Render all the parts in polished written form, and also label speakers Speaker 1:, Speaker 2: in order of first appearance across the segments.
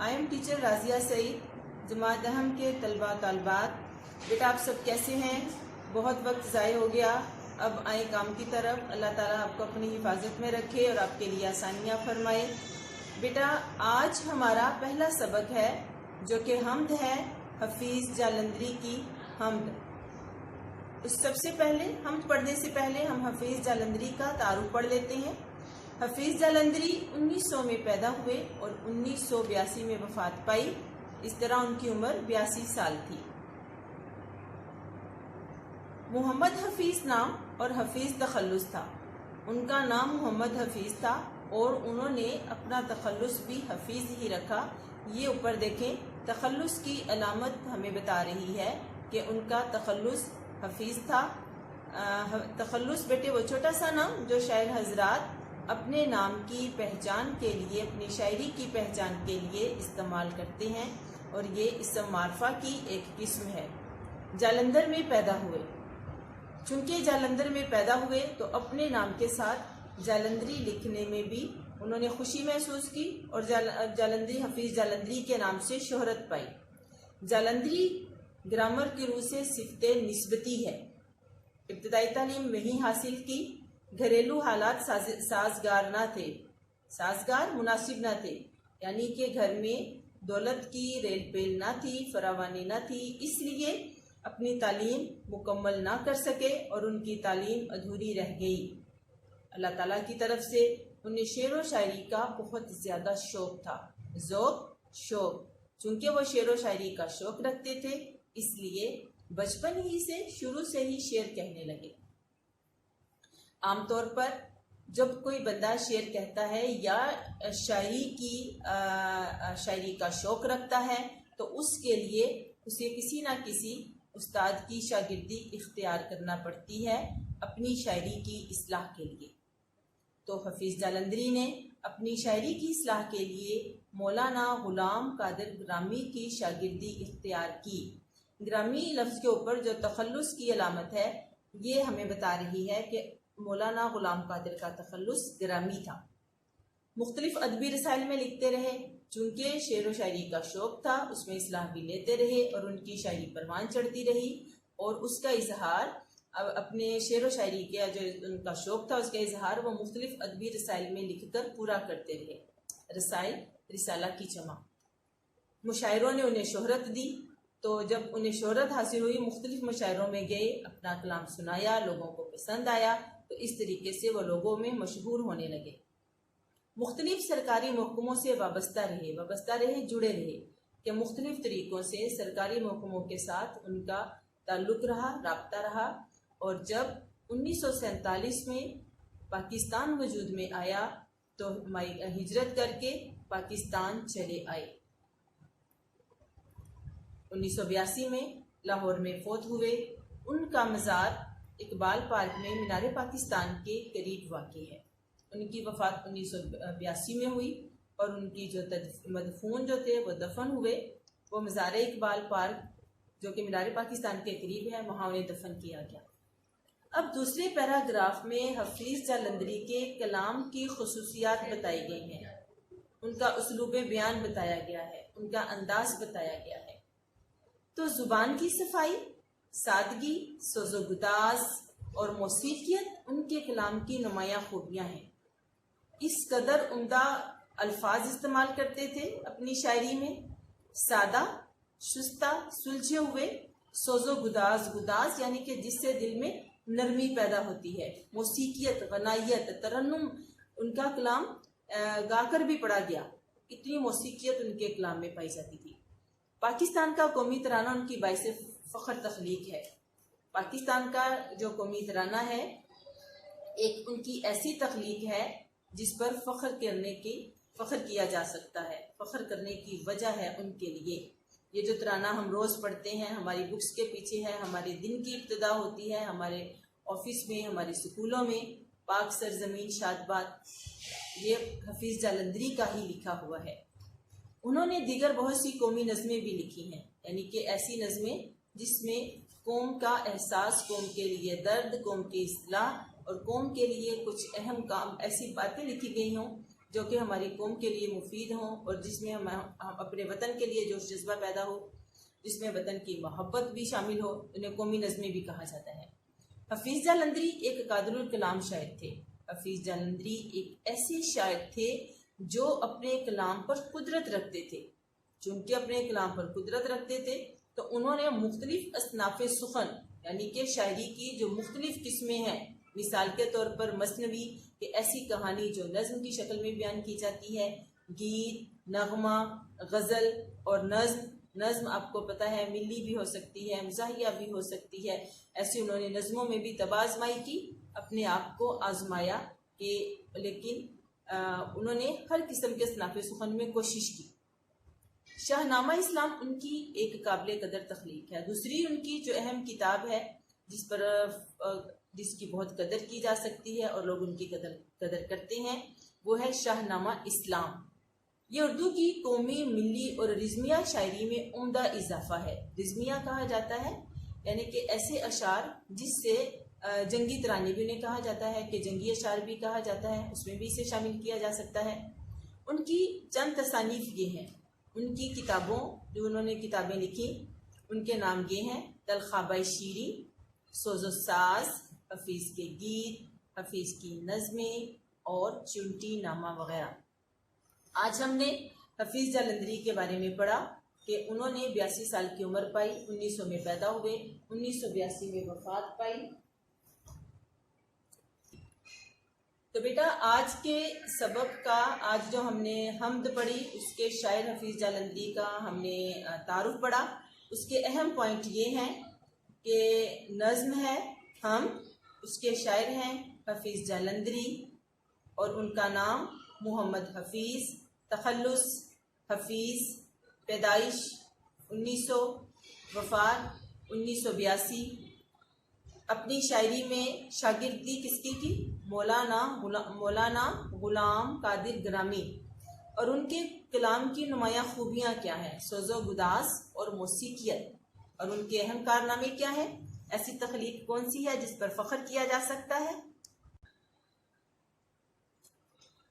Speaker 1: I am teacher राजिया सईद, जमात अहम के तलबा तालबात। बेटा आप सब कैसे हैं? बहुत वक्त ज़ाय हो गया, अब आए काम की तरफ। अल्लाह ताला आपको अपनी हिफाजत में रखे और आपके लिए आसानियाँ फरमाए। बेटा आज हमारा पहला सबक है जो कि हम्द है, हफीज़ जालंधरी की हम्द। सबसे पहले हम्द पढ़ने से पहले हम हफीज़ जालंधरी का तारुफ पढ़ लेते हैं। हफीज़ जालंधरी 1900 में पैदा हुए और 1982 में वफात पाई। इस तरह उनकी उम्र 82 साल थी। मोहम्मद हफीज़ नाम और हफीज़ तखल्लुस था। उनका नाम मोहम्मद हफीज़ था और उन्होंने अपना तखल्लुस भी हफीज़ ही रखा। ये ऊपर देखें, तखल्लुस की अलामत हमें बता रही है कि उनका तखल्लुस हफीज़ था। तखल्लुस बेटे वो छोटा सा नाम जो शायर हजरात अपने नाम की पहचान के लिए, अपनी शायरी की पहचान के लिए इस्तेमाल करते हैं और ये इसम मारफा की एक किस्म है। जालंधर में पैदा हुए। चूंकि जालंधर में पैदा हुए तो अपने नाम के साथ जालंधरी लिखने में भी उन्होंने खुशी महसूस की और जालंधरी हफीज़ जालंधरी के नाम से शोहरत पाई। जालंधरी ग्रामर की रूह से सिफ्ते निस्बती है। इब्तदाई तालीम वहीं हासिल की। घरेलू हालात साजगार ना थे, साजगार मुनासिब ना थे, यानी कि घर में दौलत की रेल पेल ना थी, फरावानी ना थी, इसलिए अपनी तालीम मुकम्मल ना कर सके और उनकी तालीम अधूरी रह गई। अल्लाह ताला की तरफ से उन्हें शेर व शायरी का बहुत ज़्यादा शौक़ था, ज़ौक़ शौक़। चूँकि वो शेर व शायरी का शौक़ रखते थे इसलिए बचपन ही से शुरू से ही शेर कहने लगे। आमतौर पर जब कोई बंदा शेर कहता है या शायरी का शौक़ रखता है तो उसके लिए उसे किसी ना किसी उस्ताद की शागिर्दी इख्तियार करना पड़ती है अपनी शायरी की इस्लाह के लिए। तो हफीज़ जालंधरी ने अपनी शायरी की इस्लाह के लिए मौलाना गुलाम कादिर ग्रामी की शागिर्दी इख्तियार की। ग्रामी लफ्ज़ के ऊपर जो तखल्लुस की अलामत है ये हमें बता रही है कि मौलाना गुलाम कादिर का तखल्लुस ग्रामी था। मुख्तलिफ अदबी रसाइल में लिखते रहे। चूँकि शेर व शायरी का शौक़ था उसमें इस्लाह भी लेते रहे और उनकी शायरी परवान चढ़ती रही और उसका इजहार अपने शेर व शायरी के जो उनका शौक़ था उसका इजहार वो मुख्तलिफ अदबी रसाइल में लिख कर पूरा करते रहे। रसाइल रिसाला की जमा। मुशायरों ने उन्हें शोहरत दी, तो जब उन्हें शोहरत हासिल हुई मुख्तलिफ मुशायरों में गए, अपना कलाम सुनाया, लोगों को पसंद आया, तो इस तरीके से वो लोगों में मशहूर होने लगे। मुख्तलिफ सरकारी महकमों से वाबस्ता रहे, जुड़े रहे कि मुख्तलिफ तरीक़ों से सरकारी महकमों के साथ उनका ताल्लुक़ रहा, राब्ता रहा। और जब 1947 में पाकिस्तान वजूद में आया तो हिजरत करके पाकिस्तान चले आए। 1982 में लाहौर में फौत हुए। उनका मज़ार इकबाल पार्क में मीनार पाकिस्तान के करीब वाक़ई है। उनकी वफ़ात 1982 में हुई और उनकी जो मदफून जो थे वो दफन हुए वो मज़ार इकबाल पार्क जो कि मीनार पाकिस्तान के करीब है, वहाँ उन्हें दफन किया गया। अब दूसरे पैराग्राफ में हफीज़ जालंधरी के कलाम की खुसूसियात बताई गई हैं, उनका उसलूब बयान बताया गया है, उनका अंदाज बताया गया है। तो ज़ुबान की सफाई, सादगी, सोज़ोगुदाज और मौसीकियत उनके कलाम की नुमायाँ खूबियाँ हैं। इस कदर उम्दा अल्फाज इस्तेमाल करते थे अपनी शायरी में। सादा, शुस्ता, सुलझे हुए, सोज़ोगुदाज, गुदाज यानी कि जिससे दिल में नरमी पैदा होती है। मौसीकियत, गनायत, तरन्नुम, उनका कलाम गाकर भी पढ़ा गया, इतनी मौसीकियत उनके कलाम में पाई जाती थी। पाकिस्तान का कौमी तराना उनकी बाइस फ़ख्र तख्लीक है। पाकिस्तान का जो कौमी तराना है एक उनकी ऐसी तख्लीक है जिस पर फ़ख्र किया जा सकता है, फ़ख्र करने की वजह है उनके लिए। ये जो तराना हम रोज़ पढ़ते हैं, हमारी बुक्स के पीछे है, हमारे दिन की इब्तिदा होती है, हमारे ऑफिस में, हमारे स्कूलों में, पाक सरजमीन शादबाद, ये हफीज़ जालंधरी का ही लिखा हुआ है। उन्होंने दीगर बहुत सी कौमी नज़में भी लिखी हैं, यानी कि ऐसी नज़में जिसमें कौम का एहसास, कौम के लिए दर्द, कौम की इस्लाह और कौम के लिए कुछ अहम काम, ऐसी बातें लिखी गई हों جو کہ ہماری قوم کے لیے مفید ہوں اور جس میں ہم اپنے وطن کے لیے جوش جذبہ پیدا ہو، جس میں وطن کی محبت بھی شامل ہو، انہیں قومی نظمیں بھی کہا جاتا ہے۔ حفیظ جالندھری ایک قادر الکلام شاعر تھے۔ حفیظ جالندھری ایک ایسے شاعر تھے جو اپنے کلام پر قدرت رکھتے تھے۔ چونکہ اپنے کلام پر قدرت رکھتے تھے تو انہوں نے مختلف اصناف سخن یعنی کہ شاعری کی جو مختلف قسمیں ہیں، مثال کے طور پر مثنوی کہ ایسی کہانی جو نظم کی شکل میں بیان کی جاتی ہے، گیت، نغمہ، غزل اور نظم آپ کو پتہ ہے ملی بھی ہو سکتی ہے، مزاحیہ بھی ہو سکتی ہے۔ ایسے انہوں نے نظموں میں بھی آزمائی کی، اپنے آپ کو آزمایا کہ لیکن انہوں نے ہر قسم کے اصناف سخن میں کوشش کی۔ شاہ نامہ اسلام ان کی ایک قابل قدر تخلیق ہے۔ دوسری ان کی جو اہم کتاب ہے جس کی بہت قدر کی جا سکتی ہے اور لوگ ان کی قدر کرتے ہیں، وہ ہے شاہ نامہ اسلام۔ یہ اردو کی قومی، ملی اور رزمیہ شاعری میں عمدہ اضافہ ہے۔ رزمیہ کہا جاتا ہے یعنی کہ ایسے اشعار جس سے جنگی ترانے بھی انہیں کہا جاتا ہے، کہ جنگی اشعار بھی کہا جاتا ہے، اس میں بھی اسے شامل کیا جا سکتا ہے۔ ان کی چند تصانیف یہ ہیں، ان کی کتابوں جو انہوں نے کتابیں لکھی ان کے نام یہ ہیں: تلخابۂ شیریں، سوز و ساز، حفیظ کے گیت، حفیظ کی نظمیں اور چونٹی نامہ وغیرہ۔ آج ہم نے حفیظ جالندھری کے بارے میں پڑھا کہ انہوں نے 82 سال کی عمر پائی، 1900 میں پیدا ہوئے، 1982 میں وفات پائی۔ تو بیٹا آج کے سبق کا، آج جو ہم نے حمد پڑھی اس کے شاعر حفیظ جالندھری کا ہم نے تعارف پڑھا۔ اس کے اہم پوائنٹ یہ ہیں کہ نظم ہے حمد، اس کے شاعر ہیں حفیظ جالندھری اور ان کا نام محمد حفیظ، تخلص حفیظ، پیدائش 1900، وفات 1982۔ اپنی شاعری میں شاگردی کس کی مولانا غلام قادر گرامی، اور ان کے کلام کی نمایاں خوبیاں کیا ہیں؟ سوز و گداز اور موسیقیت۔ اور ان کے اہم کارنامے کیا ہیں؟ ایسی تخلیق کون سی ہے جس پر فخر کیا جا سکتا ہے؟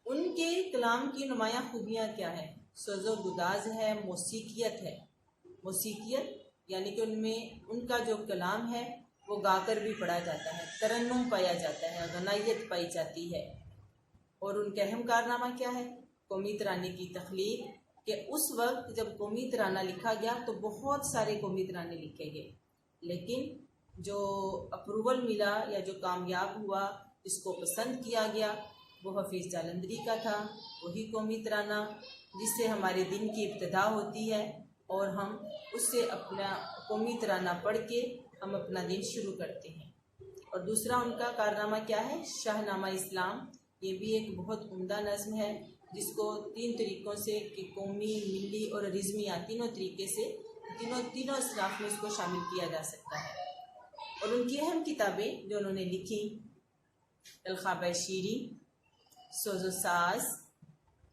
Speaker 1: ان کے کلام کی نمایاں خوبیاں کیا ہیں؟ سوز و گداز ہے، موسیقیت ہے۔ موسیقیت یعنی کہ ان میں ان کا جو کلام ہے وہ گا کر بھی پڑھا جاتا ہے، ترنم پایا جاتا ہے، غنائیت پائی جاتی ہے۔ اور ان کا اہم کارنامہ کیا ہے؟ قومی ترانے کی تخلیق، کہ اس وقت جب قومی ترانہ لکھا گیا تو بہت سارے قومی ترانے لکھے گئے، لیکن جو اپروول ملا یا جو کامیاب ہوا، جس کو پسند کیا گیا، وہ حفیظ جالندھری کا تھا۔ وہی قومی ترانہ جس سے ہمارے دن کی ابتدا ہوتی ہے اور ہم اس سے اپنا قومی ترانہ پڑھ کے ہم اپنا دن شروع کرتے ہیں۔ اور دوسرا ان کا کارنامہ کیا ہے؟ شاہ نامہ اسلام۔ یہ بھی ایک بہت عمدہ نظم ہے جس کو 3 طریقوں سے کہ قومی، ملی اور رزمیہ تینوں طریقے سے تینوں اصناف میں اس کو شامل کیا جا سکتا ہے۔ اور ان کی اہم کتابیں جو انہوں نے لکھی: تلخابۂ شیریں، سوز و ساز،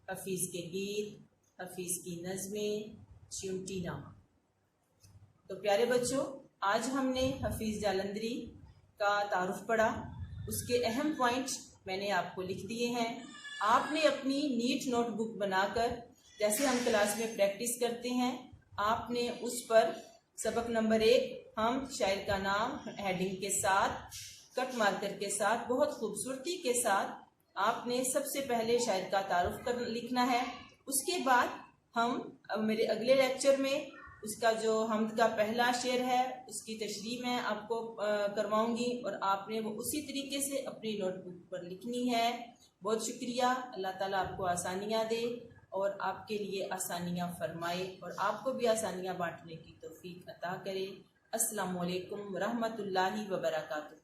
Speaker 1: حفیظ کے گیت، حفیظ کی نظمیں، چونٹی نامہ۔ تو پیارے بچوں، آج ہم نے حفیظ جالندھری کا تعارف پڑھا، اس کے اہم پوائنٹس میں نے آپ کو لکھ دیے ہیں۔ آپ نے اپنی نیٹ نوٹ بک بنا کر، جیسے ہم کلاس میں پریکٹس کرتے ہیں، آپ نے اس پر سبق نمبر 1 ہم شاعر کا نام ہیڈنگ کے ساتھ، کٹ مارکر کے ساتھ، بہت خوبصورتی کے ساتھ آپ نے سب سے پہلے شاعر کا تعارف لکھنا ہے۔ اس کے بعد ہم میرے اگلے لیکچر میں اس کا جو حمد کا پہلا شعر ہے اس کی تشریح میں آپ کو کرواؤں گی، اور آپ نے وہ اسی طریقے سے اپنی نوٹ بک پر لکھنی ہے۔ بہت شکریہ۔ اللہ تعالیٰ آپ کو آسانیاں دے اور آپ کے لیے آسانیاں فرمائے اور آپ کو بھی آسانیاں بانٹنے کی توفیق عطا کرے۔ السلام علیکم ورحمۃ اللہ وبرکاتہ۔